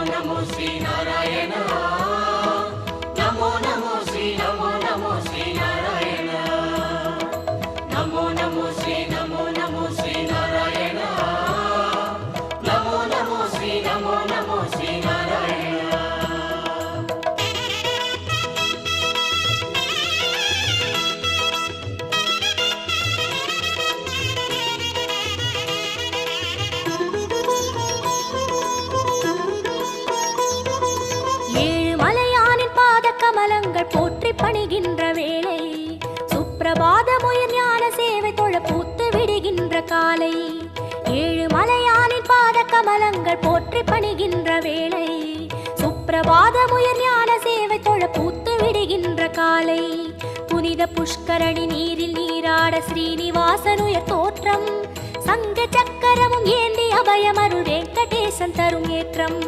नमो श्री नारायण नमो नमो श्री नारायण नमो नमो श्री नारायण नमो नमो श्री नारायण கமலங்கள் போற்றி பணிகின்ற வேளை சுப்பிரபாதமுயர் ஞான சேவை தொழ பூத்து விடுகின்ற காலை ஏழு மலையானின் பாத கமலங்கள் போற்றி பணிகின்ற வேளை சுப்பிரபாதமுயர் ஞான சேவை தொழ பூத்து விடுகின்ற காலை புனித புஷ்கரணி நீரில் நீராட ஸ்ரீனிவாசனுயர் தோற்றம் சங்க சக்கரமும் ஏந்தி அபயமருள் வெங்கடேசன் தரும் ஏற்றம்